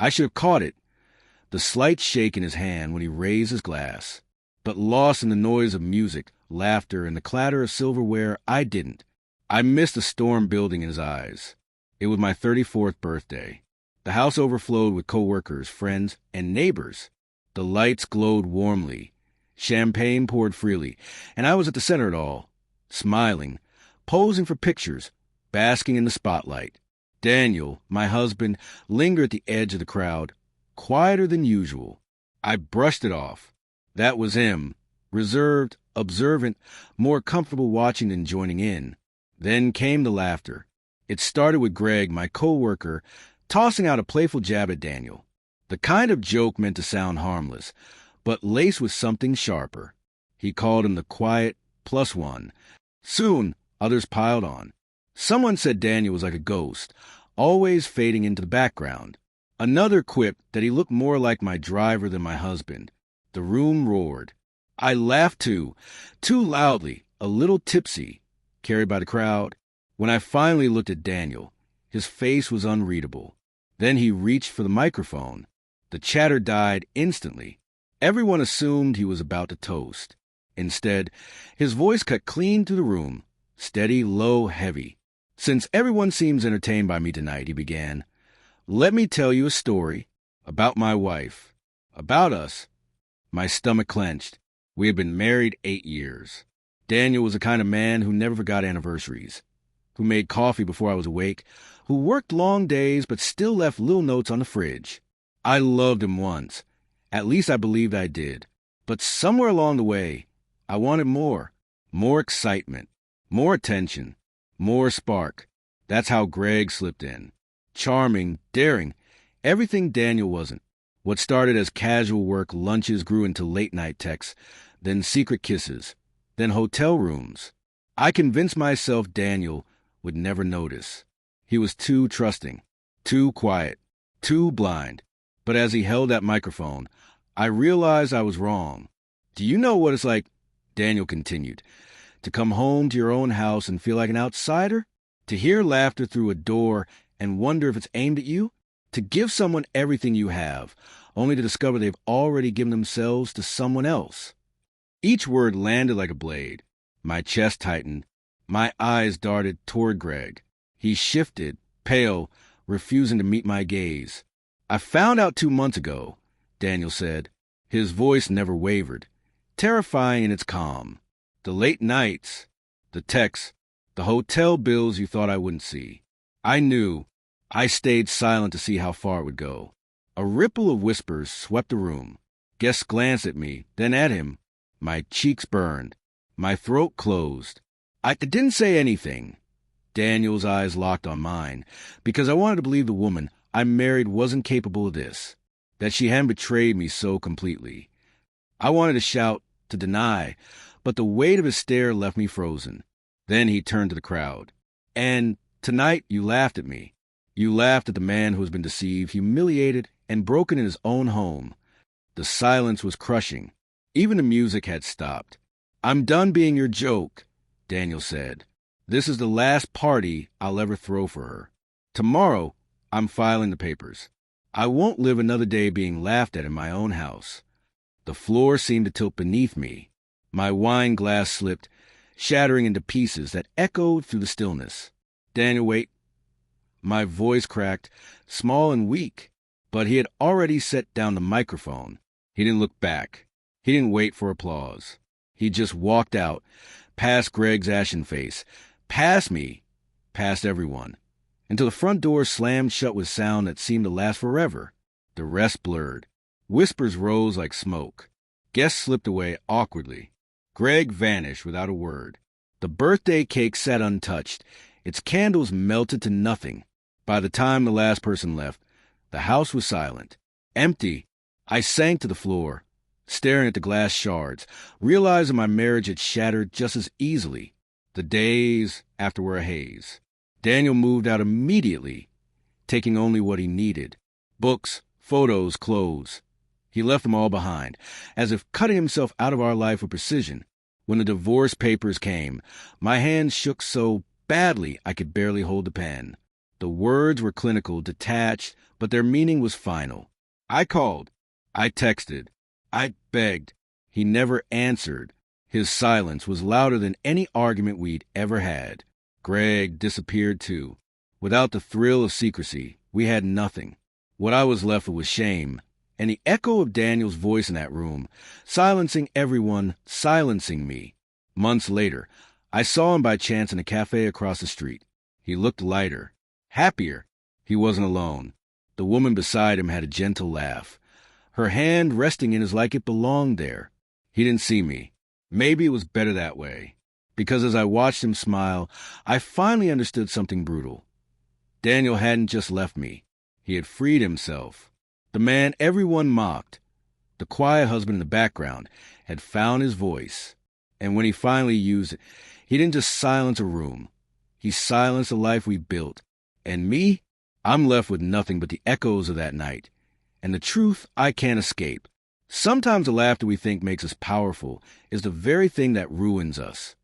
I should have caught it, the slight shake in his hand when he raised his glass. But lost in the noise of music, laughter, and the clatter of silverware, I didn't. I missed the storm building in his eyes. It was my 34th birthday. The house overflowed with coworkers, friends, and neighbors. The lights glowed warmly. Champagne poured freely, and I was at the center of it all, smiling, posing for pictures, basking in the spotlight. Daniel, my husband, lingered at the edge of the crowd, quieter than usual. I brushed it off. That was him, reserved, observant, more comfortable watching than joining in. Then came the laughter. It started with Greg, my coworker, tossing out a playful jab at Daniel. The kind of joke meant to sound harmless, but laced with something sharper. He called him the quiet +1. Soon, others piled on. Someone said Daniel was like a ghost, always fading into the background. Another quipped that he looked more like my driver than my husband. The room roared. I laughed too loudly, a little tipsy, carried by the crowd. When I finally looked at Daniel, his face was unreadable. Then he reached for the microphone. The chatter died instantly. Everyone assumed he was about to toast. Instead, his voice cut clean through the room, steady, low, heavy. Since everyone seems entertained by me tonight, he began, let me tell you a story about my wife, about us. My stomach clenched. We had been married 8 years. Daniel was the kind of man who never forgot anniversaries, who made coffee before I was awake, who worked long days but still left little notes on the fridge. I loved him once. At least I believed I did. But somewhere along the way, I wanted more. More excitement. More attention. More spark. That's how Greg slipped in. Charming, daring, everything Daniel wasn't. What started as casual work lunches grew into late-night texts, then secret kisses, then hotel rooms. I convinced myself Daniel would never notice. He was too trusting, too quiet, too blind. But as he held that microphone, I realized I was wrong. Do you know what it's like, Daniel continued, to come home to your own house and feel like an outsider? To hear laughter through a door and wonder if it's aimed at you? To give someone everything you have, only to discover they've already given themselves to someone else. Each word landed like a blade. My chest tightened. My eyes darted toward Greg. He shifted, pale, refusing to meet my gaze. I found out 2 months ago, Daniel said. His voice never wavered, terrifying in its calm. The late nights, the texts, the hotel bills you thought I wouldn't see. I knew. I stayed silent to see how far it would go. A ripple of whispers swept the room. Guests glanced at me, then at him. My cheeks burned. My throat closed. I didn't say anything. Daniel's eyes locked on mine, because I wanted to believe the woman I married wasn't capable of this, that she hadn't betrayed me so completely. I wanted to shout, to deny, but the weight of his stare left me frozen. Then he turned to the crowd. And tonight you laughed at me. You laughed at the man who has been deceived, humiliated, and broken in his own home. The silence was crushing. Even the music had stopped. I'm done being your joke, Daniel said. This is the last party I'll ever throw for her. Tomorrow, I'm filing the papers. I won't live another day being laughed at in my own house. The floor seemed to tilt beneath me. My wine glass slipped, shattering into pieces that echoed through the stillness. Daniel, wait. My voice cracked, small and weak, but he had already set down the microphone. He didn't look back. He didn't wait for applause. He just walked out, past Greg's ashen face, past me, past everyone, until the front door slammed shut with sound that seemed to last forever. The rest blurred. Whispers rose like smoke. Guests slipped away awkwardly. Greg vanished without a word. The birthday cake sat untouched. Its candles melted to nothing. By the time the last person left, the house was silent. Empty. I sank to the floor, staring at the glass shards, realizing my marriage had shattered just as easily. The days after were a haze. Daniel moved out immediately, taking only what he needed. Books, photos, clothes. He left them all behind, as if cutting himself out of our life with precision. When the divorce papers came, my hands shook so badly I could barely hold the pen. The words were clinical, detached, but their meaning was final. I called. I texted. I begged. He never answered. His silence was louder than any argument we'd ever had. Greg disappeared too. Without the thrill of secrecy, we had nothing. What I was left with was shame, and the echo of Daniel's voice in that room, silencing everyone, silencing me. Months later, I saw him by chance in a cafe across the street. He looked lighter, happier. He wasn't alone. The woman beside him had a gentle laugh. Her hand resting in his like it belonged there. He didn't see me. Maybe it was better that way, because as I watched him smile, I finally understood something brutal. Daniel hadn't just left me. He had freed himself. The man everyone mocked, the quiet husband in the background, had found his voice. And when he finally used it, he didn't just silence a room. He silenced the life we built. And me? I'm left with nothing but the echoes of that night. And the truth I can't escape. Sometimes the laughter we think makes us powerful is the very thing that ruins us.